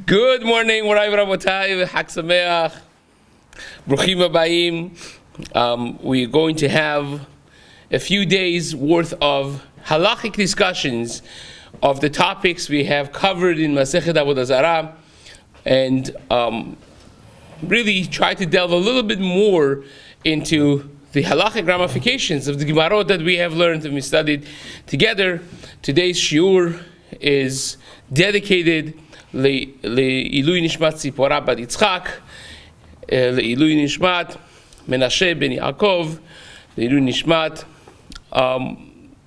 Good morning, Morai Rabotai, Chag Sameach, Bruchim Habayim. We're going to have a few days worth of halachic discussions of the topics we have covered in Masechet Avodah Zarah, and really try to delve a little bit more into the halachic ramifications of the Gemara that we have learned and we studied together. Today's shiur is dedicated Le'ilui Nishmat Tzipora Bat Yitzchak, Le'ilui Nishmat Menashe Ben Yaakov, Le'ilui Nishmat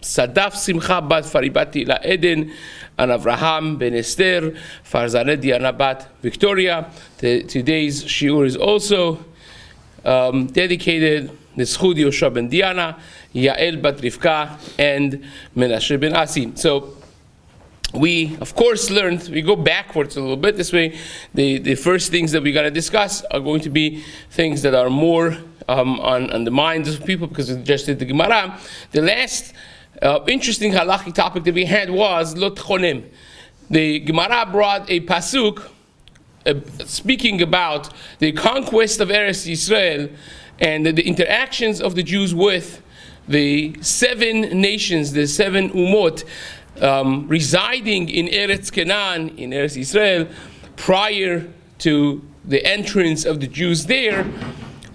Sadaf Simcha Bat Faribati La Eden, and Avraham Ben Esther, Farzaneh Diana Bat Victoria. Today's shiur is also dedicated Neschud Yoshua Ben Diana, Yael Bat Rivka, and Menashe Ben Asi. So we, of course, learned, we go backwards a little bit. This way, the first things that we're going to discuss are going to be things that are more on the minds of people, because we just did the Gemara. The last interesting halachic topic that we had was Lot Chonim. The Gemara brought a pasuk speaking about the conquest of Eretz Yisrael and the interactions of the Jews with the 7 nations, the 7 umot, residing in Eretz Canaan, in Eretz Yisrael, prior to the entrance of the Jews there,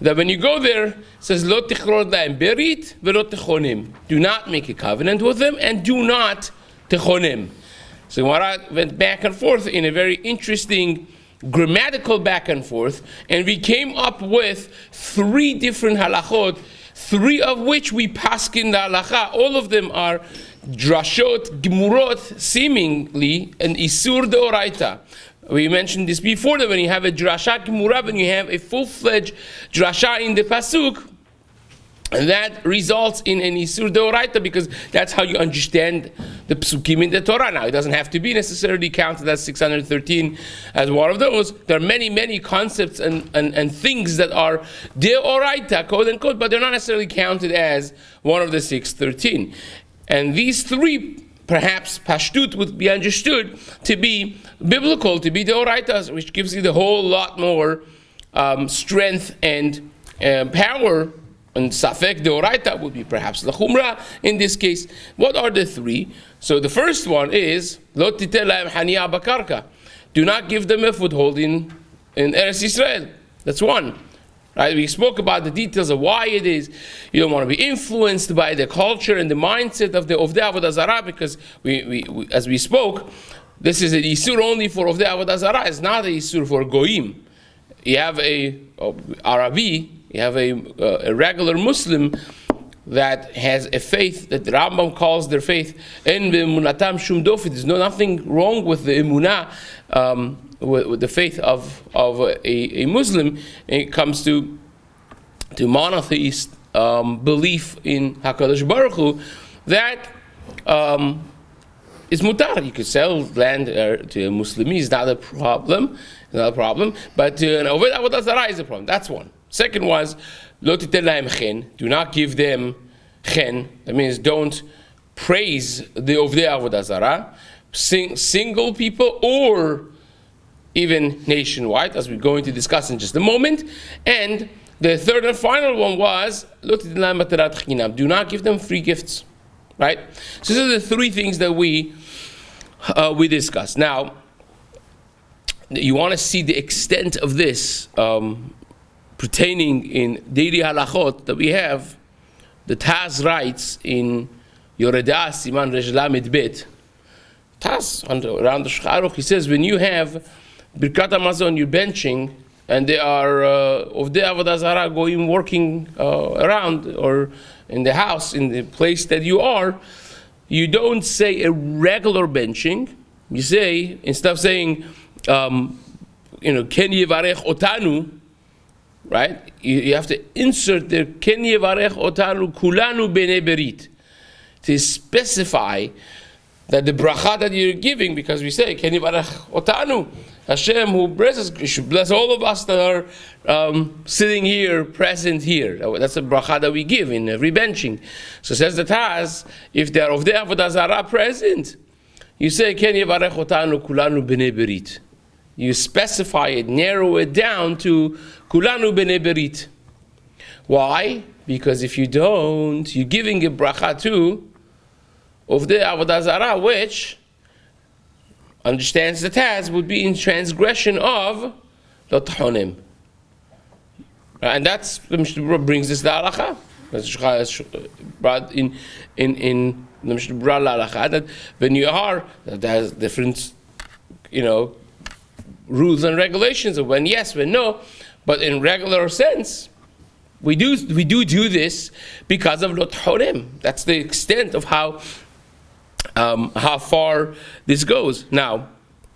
that when you go there, it says, Lo tichrod lahem berit velo techonim. Do not make a covenant with them, and do not techonim. So Gemara went back and forth in a very interesting grammatical back and forth, and we came up with 3 different halachot, 3 of which we paskin the halacha. All of them are drashot, gemurot, seemingly an isur deoraita. We mentioned this before, that when you have a drasha gemura, when you have a full-fledged drasha in the pasuk, and that results in an isur deoraita, because that's how you understand the psukim in the Torah. Now, it doesn't have to be necessarily counted as 613 as one of those. There are many, many concepts and things that are deoraita, quote unquote, but they're not necessarily counted as one of the 613. And these 3, perhaps pashtut, would be understood to be biblical, to be deoraitas, which gives you the whole lot more strength and power. And safek deoraita would be perhaps the chumrah in this case. What are the 3? So the first one is lo titel lahem haniya bakarka. Do not give them a foothold in Eretz Yisrael. That's one. Right? We spoke about the details of why it is. You don't want to be influenced by the culture and the mindset of the Avodah Zarah, because we as we spoke, this is an isur only for Avodah Zarah. It's not an isur for goyim. You have a Arabi, you have a regular Muslim that has a faith that the Rambam calls their faith en be'emunatam shum dofit. There's nothing wrong with the emunah, with the faith of a Muslim. It comes to monotheist belief in Hakadosh Baruch Hu, that is mutar. You could sell land to a Muslimi, is not a problem. But to an Avodah Zarah is a problem. That's one. Second was, Lo titel lahem chen. Do not give them chen. That means don't praise the Avodah Zarah, single people or even nationwide, as we're going to discuss in just a moment. And the third and final one was, Lo titel lahem matarat chinam. Do not give them free gifts. Right? So these are the 3 things that we discussed. Now, you want to see the extent of this pertaining in daily halachot that we have. The Taz writes in Yoredah Siman Resh Lamed Bet. Taz, around the Shcharuch, he says, when you have Birkat Hamazon, you're benching, and there are of the Avodah Zarah going working around, or in the house, in the place that you are, you don't say a regular benching. You say, instead of saying, Ken Yevarech Otanu, right? You have to insert the Ken Yevarech Otanu Kulanu Bnei Berit to specify that the bracha that you're giving, because we say Ken Yevarech Otanu, Hashem who blesses, you should bless all of us that are sitting here, present here. That's a bracha that we give in every benching. So says the Taz, if they are Avodah Zarah present, you say Ken Yevarech Otanu Kulanu Bnei Berit. you specify it, narrow it down to kulanu b'nei berit. Why? Because if you don't, you're giving a bracha to of the Avodah Zarah, which understands the Taz would be in transgression of the Tahonim. And that's the Mishnah Berurah brings this to halacha. That's brought in the Mishnah Berurah halacha that when you are, that has different, rules and regulations of when yes, when no, but in regular sense, we do this because of Lot Horim. That's the extent of how far this goes. Now,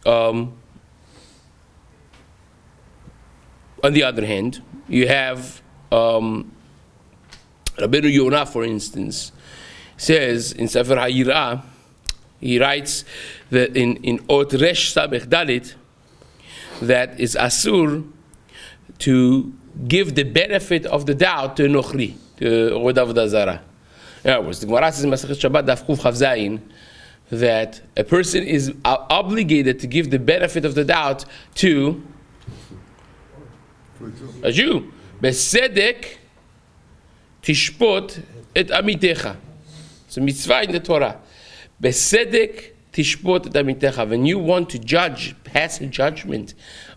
on the other hand, you have Rabbeinu Yonah, for instance, says in Sefer HaYirah, he writes that in Ot Resh Samech Dalit, that is asur to give the benefit of the doubt to Nochri, to Avodah Zarah. In other words, the Gemara says in Masechet Shabbat Daf Kuf Chav Zayin that a person is obligated to give the benefit of the doubt to a Jew. Besedek tishpot et amitecha. It's a mitzvah in the Torah. Besedek tishpot et amitecha. When you want to pass a judgment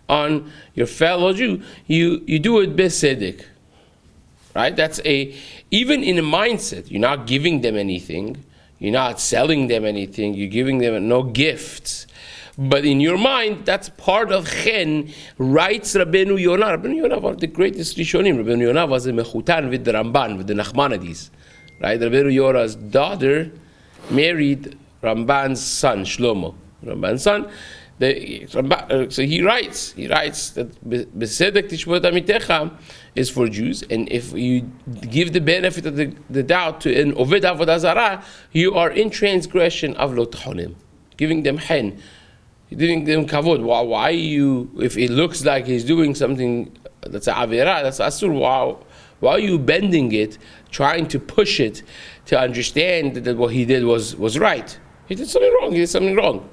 on your fellow Jew, you do it besedek. Right? That's even in a mindset, you're not giving them anything, you're not selling them anything, you're giving them no gifts. But in your mind, that's part of chen, writes Rabbeinu Yonah. Rabbeinu Yonah, one of the greatest Rishonim. Rabbeinu Yonah was a mechutan with the Ramban, with the Nachmanides. Right? Rabbeinu Yonah's daughter married Ramban's son, Shlomo. Ramban's son. So he writes that Besedek Tishbot Amitecha is for Jews, and if you give the benefit of the doubt to an Oved Avodah Zarah, you are in transgression of Lo Tahonim, giving them hen. Giving them kavod. Why if it looks like he's doing something that's a avera, that's asur, why are you bending it, trying to push it to understand that what he did was right? He did something wrong.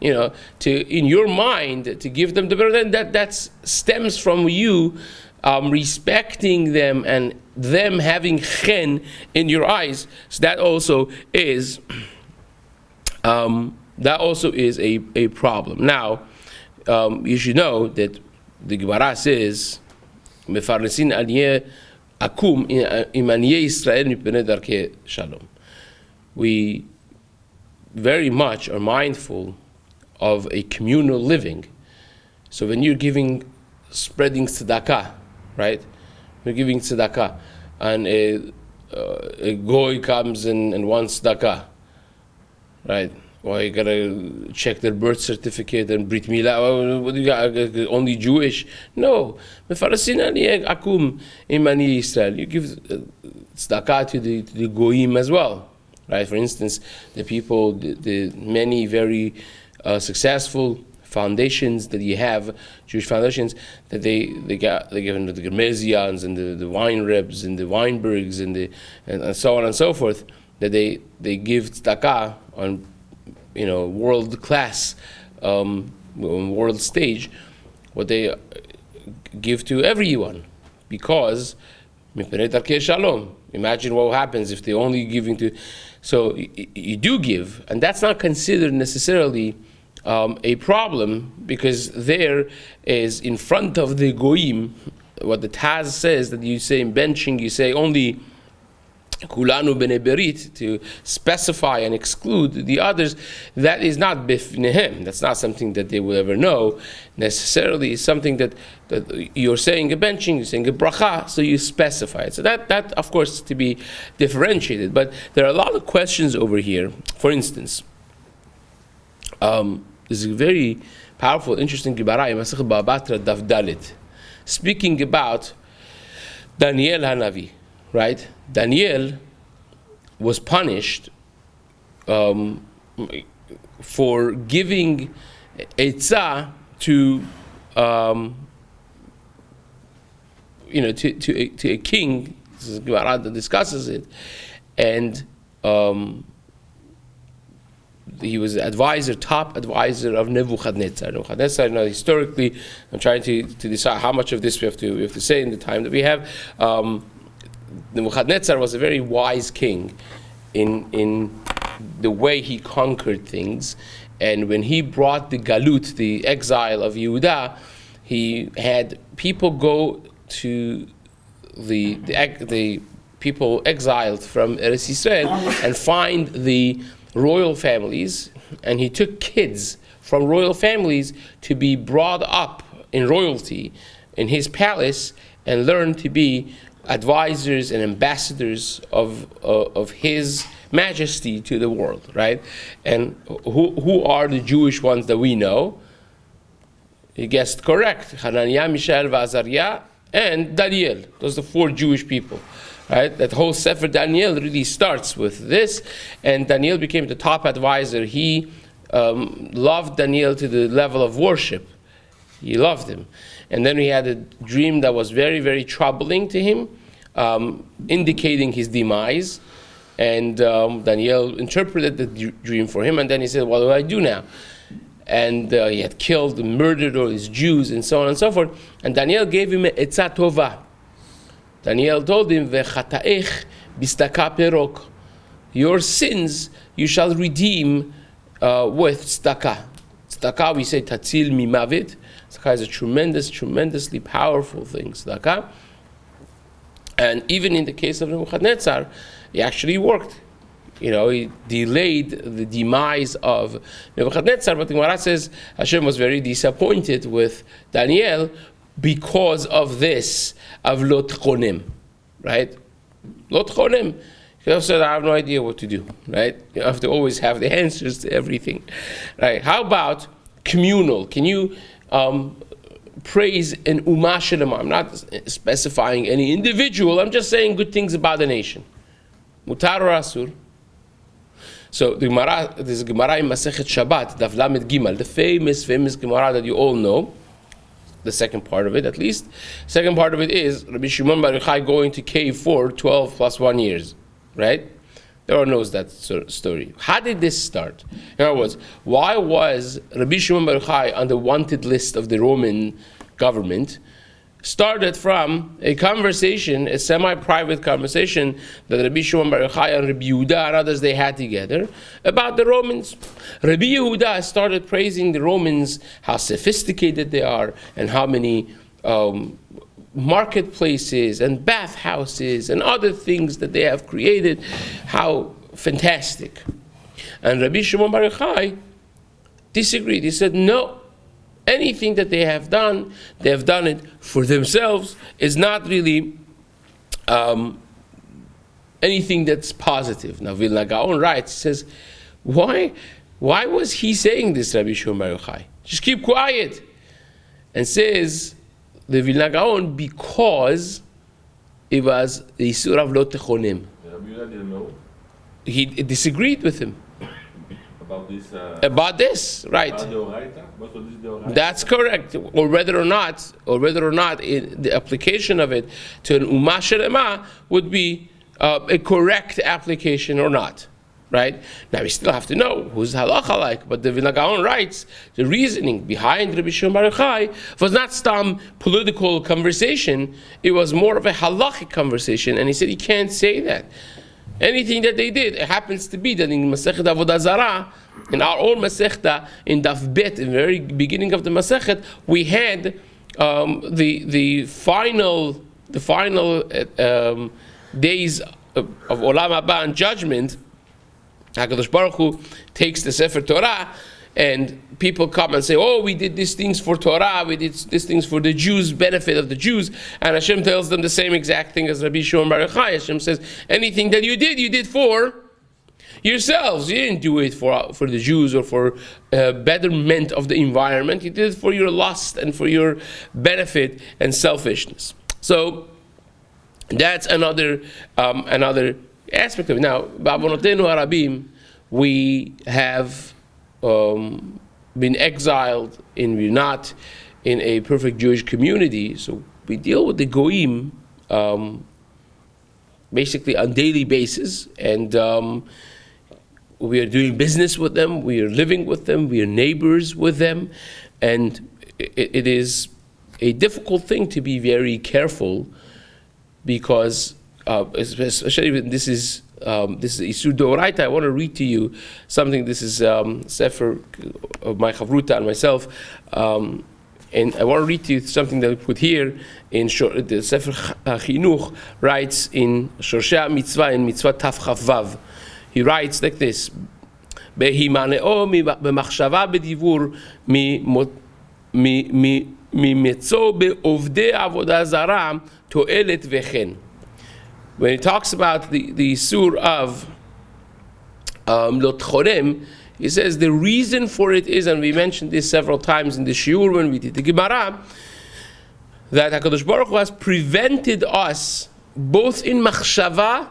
In your mind, to give them the better, then that stems from you respecting them and them having chen in your eyes. So that also is a problem. Now, you should know that the Gemara says, "Mefarnesin aliyeh akum imaniyeh Israel mipnei darkei shalom." We very much are mindful of a communal living. So when you're spreading tzedakah, right? We're giving tzedakah, and a goy comes and wants tzedakah, right? Well, you gotta check their birth certificate and brit milah. What do you got? Only Jewish? No. Akum imani Israel. You give tzedakah to the goyim as well, right? For instance, the people, the many very successful foundations that you have, Jewish foundations, that they give into the Germezians and the Weinrebs and the Weinbergs and so on and so forth, that they give tzedakah on world class, world stage, what they give to everyone, because imagine what happens if they only giving to. So you do give, and that's not considered necessarily a problem, because there is in front of the goyim what the Taz says, that you say in benching, you say only kulanu b'nei berit, to specify and exclude the others. That is not bifnehem. That's not something that they will ever know necessarily. It's something that you're saying a benching, you're saying a bracha, so you specify it. So that of course is to be differentiated. But there are a lot of questions over here. For instance, there's a very powerful, interesting Gemara in Masechet Baba Batra Daf Dalit, speaking about Daniel Hanavi. Right? Daniel was punished for giving etzah to a king. This is Gemara that discusses it, and he was the top advisor of Nebuchadnezzar. Nebuchadnezzar, historically, I'm trying to decide how much of this we have to say in the time that we have. Nebuchadnezzar was a very wise king in the way he conquered things. And when he brought the galut, the exile of Yehuda, he had people go to the people exiled from Eretz Yisrael and find the royal families, and he took kids from royal families to be brought up in royalty in his palace and learn to be advisors and ambassadors of his majesty to the world, right? And who are the Jewish ones that we know? You guessed correct. Hananiah, Mishael, Azariah, and Daniel. Those are the 4 Jewish people. Right? That whole Sefer Daniel really starts with this, and Daniel became the top advisor. He loved Daniel to the level of worship. He loved him. And then he had a dream that was very, very troubling to him, indicating his demise. And Daniel interpreted the dream for him, and then he said, what do I do now? And he had killed and murdered all these Jews, and so on and so forth. And Daniel gave him a etzah tova. Daniel told him, "V'chata'ech bistaka perok." Your sins you shall redeem with tzedakah. Tzedakah, we say tatzil mimavit. Tzedakah is a tremendously powerful thing. Tzedakah, and even in the case of Nebuchadnezzar, it actually worked. He delayed the demise of Nebuchadnezzar. But the Gemara says Hashem was very disappointed with Daniel because of this, of lot chonim, right? Lot chonim. He said, I have no idea what to do, right? You have to always have the answers to everything, right? How about communal? Can you praise an ummah shelema? I'm not specifying any individual. I'm just saying good things about the nation. Mutar or asur? So the Gemara, there's a Gemara in Masechet Shabbat, Daf Lamed Gimel, the famous Gemara that you all know. The second part of it, at least. Second part of it is Rabbi Shimon Bar Yochai going to cave for 12 plus 1 years, right? Everyone knows that story. How did this start? In other words, why was Rabbi Shimon Bar Yochai on the wanted list of the Roman government? Started from a conversation, a semi-private conversation that Rabbi Shimon Bar Yochai and Rabbi Yehuda and others they had together about the Romans. Rabbi Yehuda started praising the Romans, how sophisticated they are, and how many marketplaces and bathhouses and other things that they have created, how fantastic. And Rabbi Shimon Bar Yochai disagreed. He said, no. Anything that they have done it for themselves, is not really anything that's positive. Now Vilna Gaon writes, he says, why was he saying this, Rabbi Shimon Bar Yochai? Just keep quiet. And says, the Vilna Gaon, because it was the Isur of Lot Techonim. He disagreed with him. About this, right? That's correct. Or whether or not the application of it to an ummah shelema would be a correct application or not, right? Now we still have to know who's halacha like. But the Vilna Gaon writes the reasoning behind Rabbi Shimon Bar Yochai was not some political conversation; it was more of a halachic conversation. And he said he can't say that. Anything that they did, it happens to be that in Masechet Avodah Zarah, in our own Masechta, in Daf Bet, in the very beginning of the Masechet, we had the final days of Olam Haba and judgment. HaKadosh Baruch Hu takes the Sefer Torah, and people come and say, oh, we did these things for Torah, we did these things for the Jews, benefit of the Jews. And Hashem tells them the same exact thing as Rabbi Shimon Bar Yochai. Hashem says, anything that you did for yourselves. You didn't do it for the Jews or for betterment of the environment. You did it for your lust and for your benefit and selfishness. So that's another aspect of it. Now, Ba'avonotenu Harabim, we have been exiled, and we're not in a perfect Jewish community, so we deal with the goyim basically on daily basis, and we are doing business with them, we are living with them, we are neighbors with them, and it is a difficult thing to be very careful, because especially when this is Isur Doraita. I want to read to you something. This is Sefer of my Chavruta and myself, and I want to read to you something that we put here in the Sefer Chinuch. Writes in Shorshei Mitzvah, in Mitzvah Taf Chav Vav. He writes like this: Behimaneo b'machshava b'divur mimetzo be'ovdei avodah zarah to'elet v'chen. When he talks about the sur of Lot Chorem, he says the reason for it is, and we mentioned this several times in the shiur when we did the Gemara, that HaKadosh Baruch Hu has prevented us both in machshava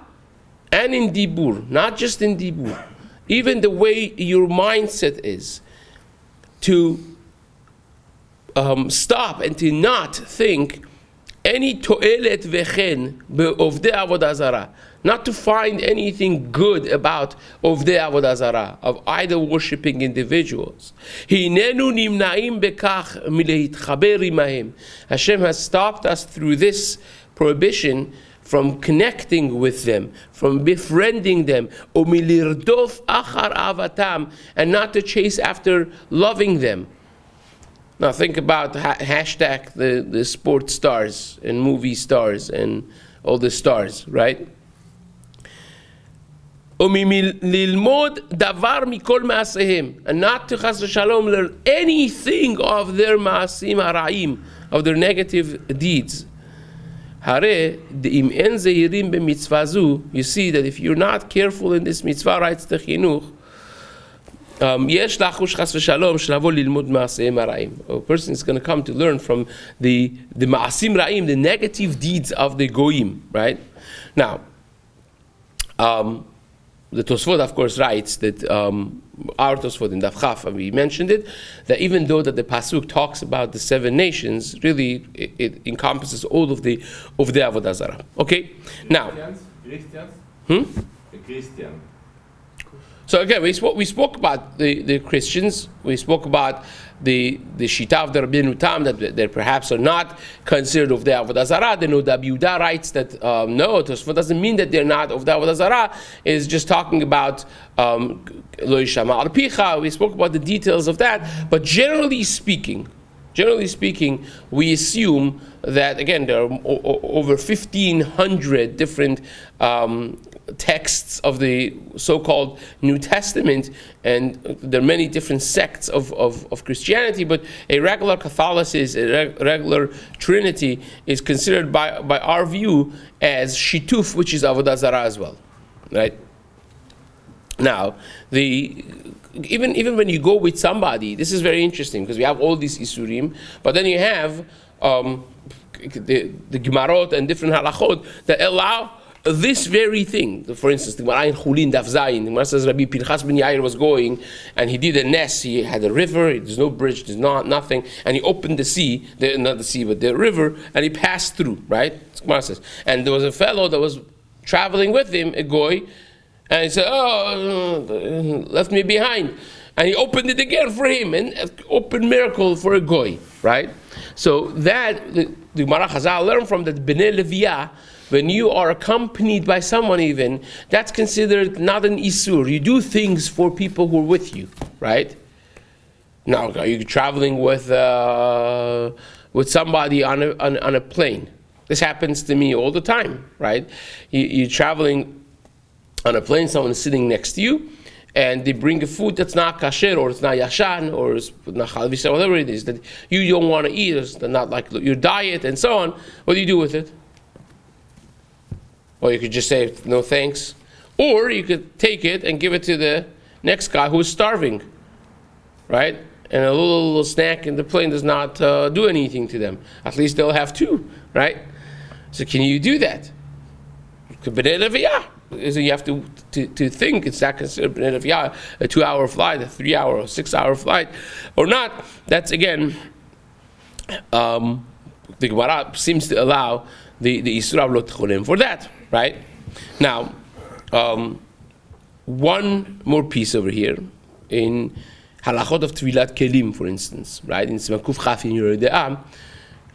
and in dibur, not just in dibur, even the way your mindset is, to stop and to not think any to'elet vechen be'ovdei avodah zarah, not to find anything good about ovdei avodah zarah, of idol worshipping individuals. Hinenu nimnaim bekach mileitchaber imahem. Hashem has stopped us through this prohibition from connecting with them, from befriending them, umilirdof achar avatam, and not to chase after loving them. Now think about hashtag the sports stars and movie stars and all the stars, right? Lilmod davar mikol ma'asehem, and not to chas v'shalom learn anything of their ma'asim hara'im, of their negative deeds. Hare de'im en zeirim b'mitzvah zu, you see that if you're not careful in this mitzvah, writes the Chinuch, yesh lachush chas v'shalom shlavo lilmod ma'asim hara'im. A person is going to come to learn from the ma'asim ra'im, the negative deeds of the goyim, right? Now, the Tosfot, of course, writes that our Tosfot in Daf Chaf, and we mentioned it, that even though that the pasuk talks about the 7 nations, really it encompasses all of the Avodah Zarah. Okay, now Christians. The Christian. So again, we spoke about the Christians. We spoke about the Shita of the Rabbeinu Tam, that they perhaps are not considered of the Avodah Zarah. The Nodab Yehuda writes that no, Tosfot doesn't mean that they're not of the Avodah Zarah. It's just talking about Lo Yishama Al Picha. We spoke about the details of that, but generally speaking, we assume that, again, there are over 1,500 different texts of the so-called New Testament, and there are many different sects of Christianity, but a regular Catholicism, a regular Trinity, is considered by our view as Shituf, which is Avodah Zarah as well, right? Now, even when you go with somebody, this is very interesting, because we have all these Isurim, but then you have the Gemarot and different halachot that allow this very thing. For instance, the Gemara in Chulin Daf Zayin, the Gemara says Rabbi Pinchas ben Yair was going, and he did a nest. He had a river, there's no bridge, there's nothing, and he opened the sea, not the sea, but the river, and he passed through, right? The Gemara says. And there was a fellow that was traveling with him, a goy, and he said, left me behind. And he opened it again for him, and open miracle for a goy, right? So that, the Gemara Chazal learned from that Bnei Leviah, when you are accompanied by someone even, that's considered not an Isur. You do things for people who are with you, right? Now, are you traveling with somebody on a plane? This happens to me all the time, right? You're traveling on a plane, someone is sitting next to you, and they bring a food that's not kasher, or it's not yashan, or it's not chalvisa, whatever it is, that you don't want to eat, it's not like your diet, and so on. What do you do with it? Or you could just say, no thanks. Or you could take it and give it to the next guy who's starving, right? And a little snack in the plane does not do anything to them. At least they'll have 2, right? So can you do that? B'nei Leviah. So you have to think, it's not considered B'nei Leviah, a 2-hour flight, a 3-hour or 6-hour flight, or not. That's, again, the Gemara seems to allow the Isra Lot Cholim for that, right? Now, one more piece over here in halachot of Tvilat Kelim, for instance, right? In Simakuf Chaf in Yoreh De'ah,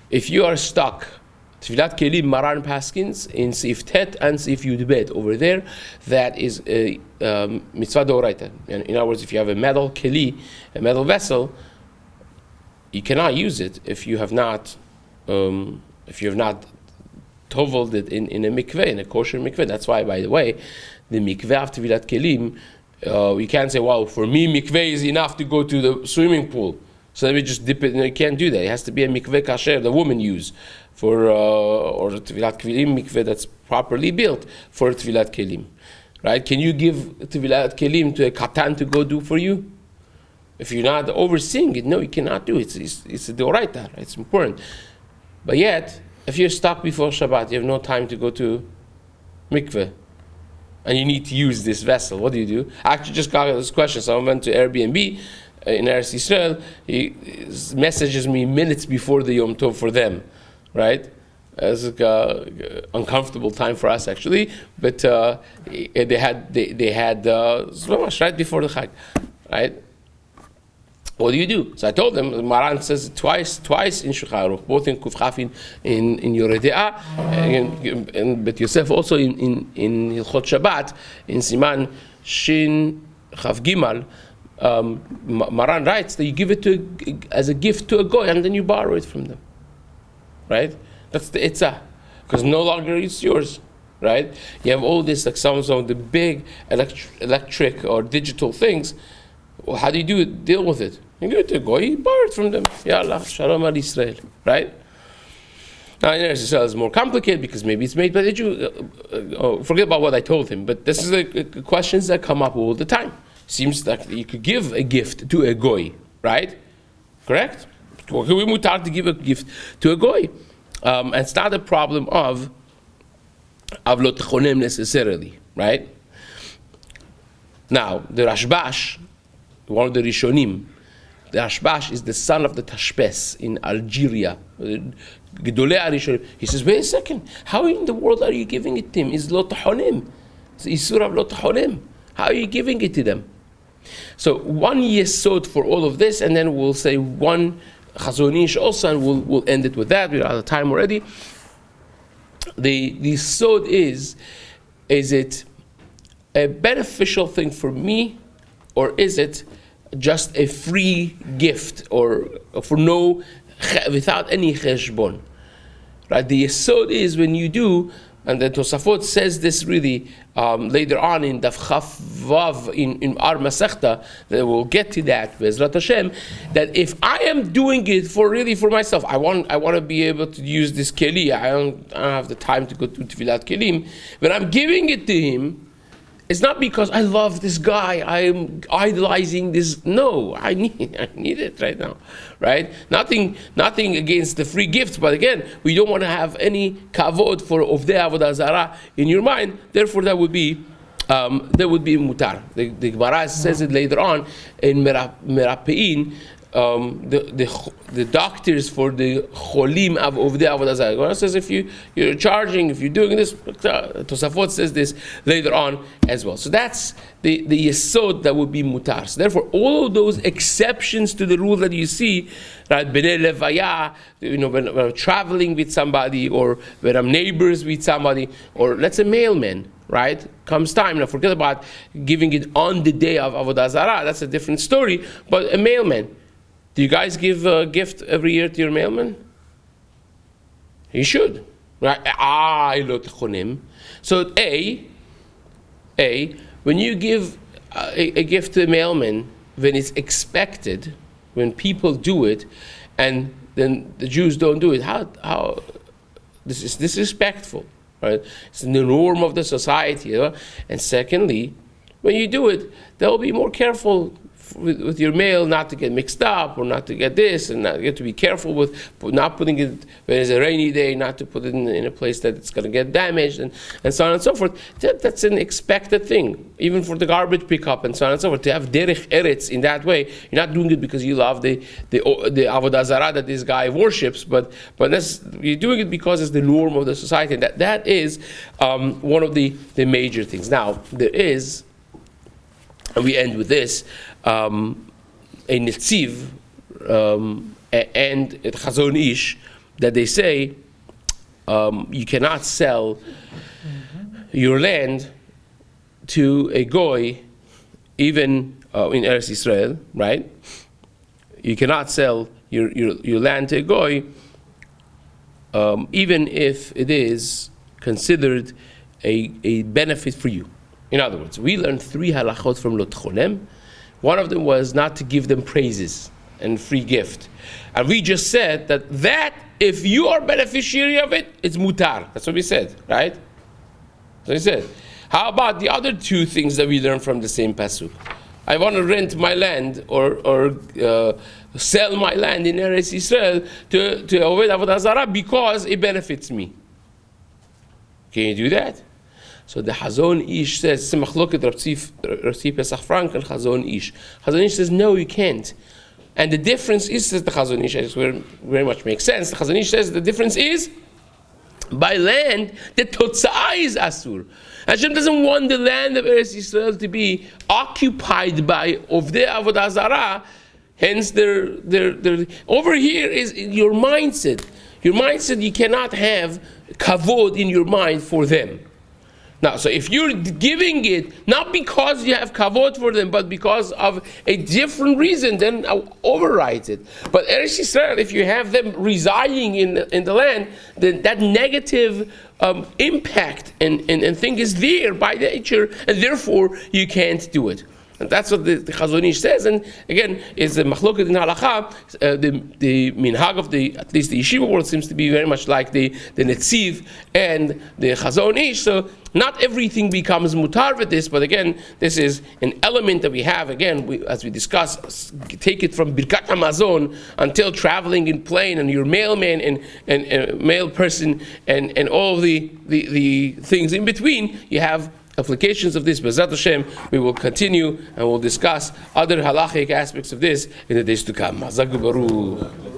if you are stuck, Tvilat Kelim Maran Paskins in Sif Tet and Sif Yud Bet over there, that is a mitzvah d'oraita. In other words, if you have a metal keli, a metal vessel, you cannot use it if you have not toveled it in a mikveh, in a kosher mikveh. That's why, by the way, the mikveh of Tvilat Kelim, you can't say, well, for me, mikveh is enough to go to the swimming pool, so let me just dip it. No, you can't do that. It has to be a mikveh kasher, the women use, for or Tvilat Kelim mikveh that's properly built for Tvilat Kelim. Right? Can you give Tvilat Kelim to a katan to go do for you? If you're not overseeing it, no, you cannot do it. It's a deoraita, right? It's important. But yet, if you're stuck before Shabbat, you have no time to go to mikveh, and you need to use this vessel, what do? I actually just got this question. Someone went to Airbnb in Eretz Yisrael. He messages me minutes before the Yom Tov for them, right? It's like uncomfortable time for us, actually. But they had right before the Chag, right? What do? So I told them, the Maran says it twice in Shulchan Aruch, both in Kuf Chaf in Yoreh De'ah, but Yosef also in Hilchot Shabbat, in Siman Shin Chav Gimal, Maran writes that you give it as a gift to a goy, and then you borrow it from them. Right? That's the Itzah, because no longer it's yours. Right? You have all this, like some of the big electric or digital things. Well, how do you deal with it? You give it to a goy, you borrow it from them. Yallah, Shalom al Israel. Right? Now, in Eretz Yisrael, it's more complicated because maybe it's made by the Jew. Forget about what I told him, but this is the questions that come up all the time. Seems like you could give a gift to a goy, right? Correct? We mutar to give a gift to a goy. And it's not a problem of avlot chonem necessarily, right? Now, the Rashbash, one of the Rishonim, the Rashbash is the son of the Tashbes in Algeria. Gedolei Rishonim. He says, wait a second, how in the world are you giving it to him? It's lot chonem. It's isur of lot chonem. How are you giving it to them? So one yesod for all of this, and then we'll say one Chazon Ish also, and we'll end it with that. We're out of time already. The yesod is it a beneficial thing for me, or is it just a free gift, or for without any cheshbon? Right? The yesod is when you do. And the Tosafot says this really later on in Daf Chaf Vav in our Masechta, that we'll get to that, Be'ezrat Hashem, that if I am doing it for myself, I want to be able to use this keli, I don't have the time to go to Tvilat Kelim, when I'm giving it to him, it's not because I love this guy, I'm idolizing this. No, I need it right now, right? Nothing against the free gifts, but again, we don't want to have any kavod for Avodah Zarah in your mind. Therefore, that would be mutar. The Gemara says it later on in Merapein. The doctors for the cholim of the Avodah Zarah. Gemara says if you're charging, if you're doing this, Tosafot says this later on as well. So that's the yesod that would be mutar. So therefore, all of those exceptions to the rule that you see, right? B'nei levaya, when I'm traveling with somebody, or when I'm neighbors with somebody, or let's say mailman. Right? Comes time. Now forget about giving it on the day of Avodah Zarah. That's a different story. But a mailman. Do you guys give a gift every year to your mailman? You should. Right? So when you give a gift to a mailman, when it's expected, when people do it, and then the Jews don't do it, how this is disrespectful, right? It's the norm of the society. And secondly, when you do it, they'll be more careful with your mail, not to get mixed up, or not to get this, and you have to be careful with not putting it when it's a rainy day, not to put it in a place that it's going to get damaged, and so on and so forth. That's an expected thing, even for the garbage pickup and so on and so forth. To have derech eretz in that way, you're not doing it because you love the Avodah Zarah that this guy worships, but you're doing it because it's the norm of the society, and that is one of the major things. Now, there is And we end with this, a Netziv and a Chazon Ish, that they say you cannot sell your land to a goy, even in Eretz Israel, right? You cannot sell your land to a goy, even if it is considered a benefit for you. In other words, we learned 3 halachot from Lot Cholem. One of them was not to give them praises and free gift. And we just said that if you are beneficiary of it, it's mutar. That's what we said, right? That's what we said. How about the other 2 things that we learned from the same pasuk? I want to rent my land or sell my land in Eretz Yisrael to Avodah Zarah because it benefits me. Can you do that? So the Chazon Ish says, Machloket Rav Pesach Frank and Chazon Ish. Chazon Ish says, no, you can't. And the difference is, says the Chazon Ish, it very much makes sense. The Chazon Ish says the difference is, by land, the Totzah is Asur. Hashem doesn't want the land of Eretz Yisrael to be occupied by Ovdei Avodah Zarah. Hence, they're over here is your mindset. Your mindset, you cannot have kavod in your mind for them. Now, so if you're giving it, not because you have kavod for them, but because of a different reason, then I'll override it. But Eretz Yisrael, if you have them residing in the land, then that negative impact and thing is there by nature, and therefore you can't do it. And that's what the Chazon Ish says. And again, is the machloket in halacha, the minhag of at least the yeshiva world seems to be very much like the Netziv and the Chazon Ish. So not everything becomes mutar with this, but again, this is an element that we have. Again, as we discussed, take it from Birkat Hamazon until traveling in plane and your mailman and mail person and all the things in between. You have applications of this. B'ezrat Hashem, we will continue and we'll discuss other halachic aspects of this in the days to come. Mazaku Baruch.